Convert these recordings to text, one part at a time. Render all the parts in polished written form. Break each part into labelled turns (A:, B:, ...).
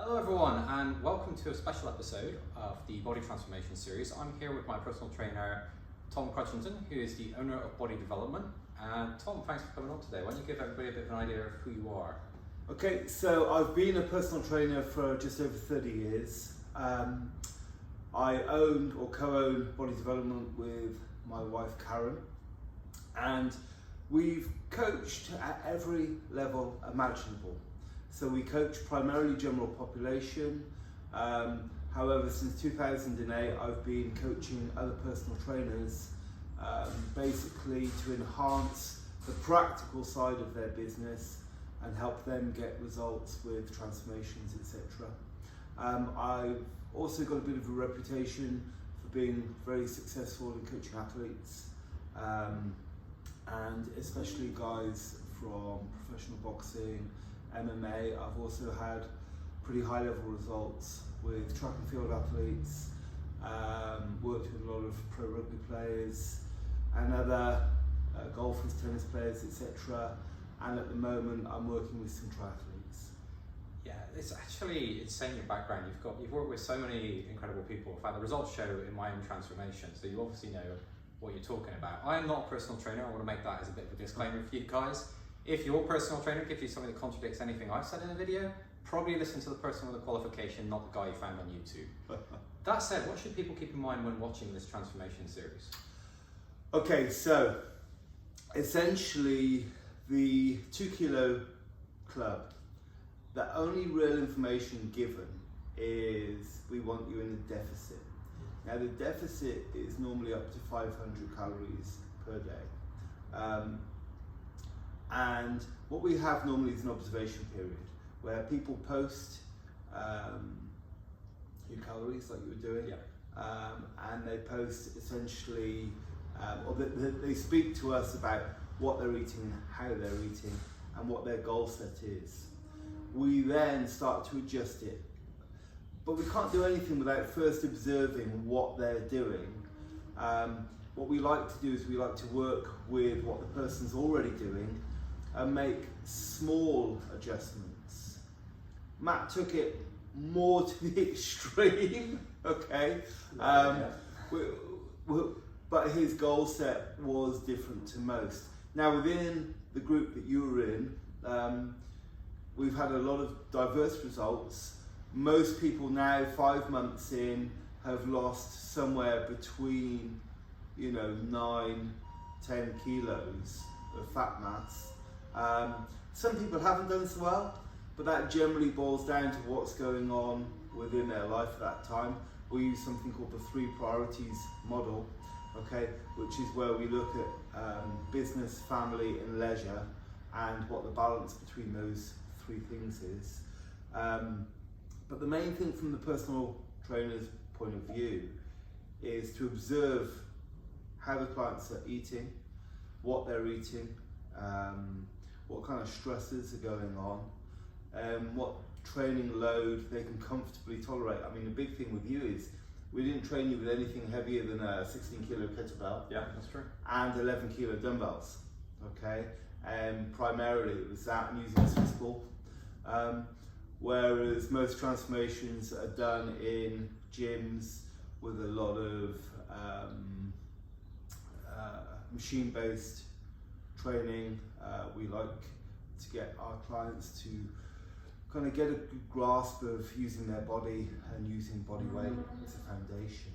A: Hello everyone and welcome to a special episode of the Body Transformation series. I'm here with my personal trainer Tom Crutchington, who is the owner of Body Development. And Tom, thanks for coming on today. Why don't you give everybody a bit of an idea of who you are?
B: Okay, so I've been a personal trainer for just over 30 years. I owned or co-owned Body Development with my wife Karen, and we've coached at every level imaginable. So we coach primarily general population. However, since 2008, I've been coaching other personal trainers basically to enhance the practical side of their business and help them get results with transformations, etc. I've also got a bit of a reputation for being very successful in coaching athletes, and especially guys from professional boxing, MMA. I've also had pretty high level results with track and field athletes, worked with a lot of pro rugby players and other golfers, tennis players, etc. And at the moment I'm working with some triathletes.
A: Yeah, it's actually insane your background. You've worked with so many incredible people. In fact, the results show in my own transformation, so you obviously know what you're talking about. I am not a personal trainer. I want to make that as a bit of a disclaimer for you guys. If your personal trainer gives you something that contradicts anything I've said in a video, probably listen to the person with the qualification, not the guy you found on YouTube. That said, what should people keep in mind when watching this transformation series?
B: Okay, so essentially the 2 Kilo Club, the only real information given is we want you in a deficit. Now the deficit is normally up to 500 calories per day. And what we have normally is an observation period where people post your calories like you were doing, and they post essentially, or they speak to us about what they're eating, how they're eating, and what their goal set is. We then start to adjust it, but we can't do anything without first observing what they're doing. What we like to do is we like to work with what the person's already doing and make small adjustments. Matt took it more to the extreme, okay? But his goal set was different to most. Now within the group that you were in, we've had a lot of diverse results. Most people now, 5 months in, have lost somewhere between 9-10 kilos of fat mass. Some people haven't done so well, but that generally boils down to what's going on within their life at that time. We use something called the 3 priorities model, okay, which is where we look at business, family and leisure and what the balance between those 3 things is. But the main thing from the personal trainer's point of view is to observe how the clients are eating, what they're eating, what kind of stresses are going on, what training load they can comfortably tolerate. I mean, the big thing with you is we didn't train you with anything heavier than a 16 kilo kettlebell.
A: Yeah, that's true.
B: And 11 kilo dumbbells, okay? Primarily it was that and using a Swiss ball. Whereas most transformations are done in gyms with a lot of machine-based training. We like to get our clients to kind of get a good grasp of using their body and using body weight as a foundation.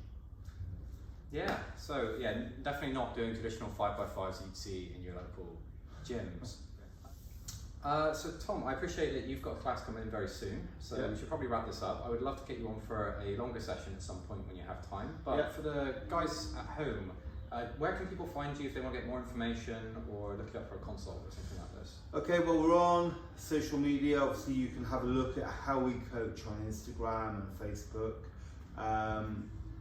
A: Yeah, so yeah, definitely not doing traditional 5x5s you'd see in your local gyms. So Tom, I appreciate that you've got a class coming in very soon, so we should probably wrap this up. I would love to get you on for a longer session at some point when you have time, but for the guys at home, where can people find you if they want to get more information or look you up for a consult or something like this?
B: Okay, well we're on social media. Obviously you can have a look at how we coach on Instagram and Facebook.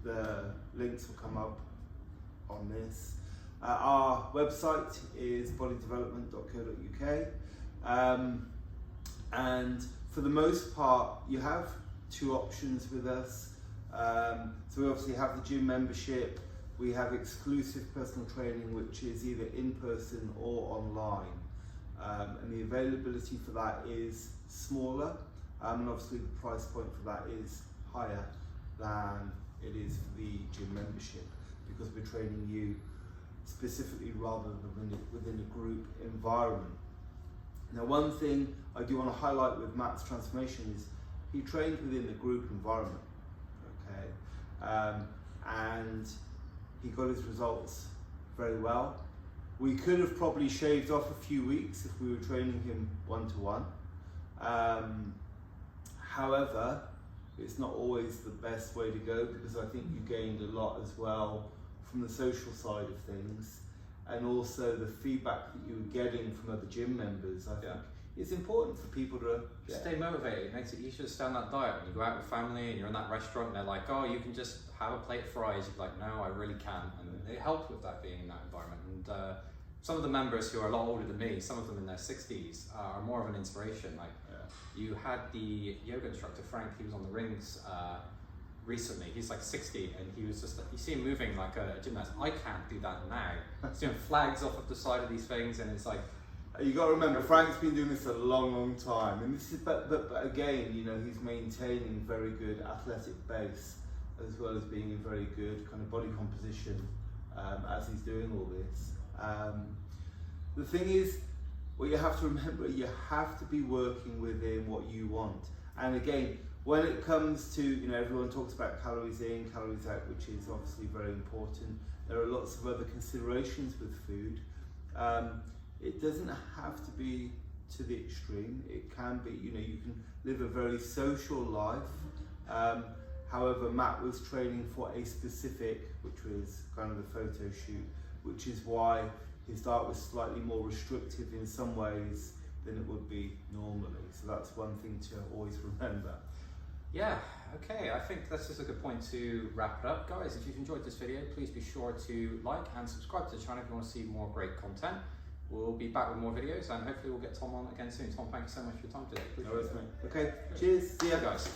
B: The links will come up on this. Our website is bodydevelopment.co.uk. And for the most part, you have 2 options with us. So we obviously have the gym membership. We have exclusive personal training, which is either in person or online. And the availability for that is smaller. and obviously the price point for that is higher than it is for the gym membership, because we're training you specifically rather than within a group environment. Now, one thing I do want to highlight with Matt's transformation is he trained within the group environment, okay, and he got his results very well. We could have probably shaved off a few weeks if we were training him one-to-one. However, it's not always the best way to go, because I think you gained a lot as well from the social side of things, and also the feedback that you were getting from other gym members. I think it's important for people to
A: stay motivated. It makes it easier to stay on that diet. When you go out with family and you're in that restaurant and they're like, oh, you can just have a plate of fries, you're like, no, I really can. And it helped with that, being in that environment. And some of the members who are a lot older than me, some of them in their 60s, are more of an inspiration. Like you had the yoga instructor, Frank, he was on the rings recently. He's like 60 and he was just, you see him moving like a gymnast. I can't do that now. He's doing flags off of the side of these things, and it's like,
B: you got to remember, Frank's been doing this a long time, and this is, but again, you know, he's maintaining very good athletic base as well as being in very good kind of body composition as he's doing all this. The thing is, what you have to remember, you have to be working within what you want. And again, when it comes to, you know, everyone talks about calories in, calories out, which is obviously very important. There are lots of other considerations with food. It doesn't have to be to the extreme. It can be, you know, you can live a very social life. However, Matt was training for a specific, which was kind of the photo shoot, which is why his diet was slightly more restrictive in some ways than it would be normally. So that's one thing to always remember.
A: Yeah, okay, I think this is a good point to wrap it up. Guys, if you've enjoyed this video, please be sure to like and subscribe to the channel if you want to see more great content. We'll be back with more videos, and hopefully we'll get Tom on again soon. Tom, thank you so much for your time today.
B: No worries, mate. Okay, cheers. See ya,
A: guys.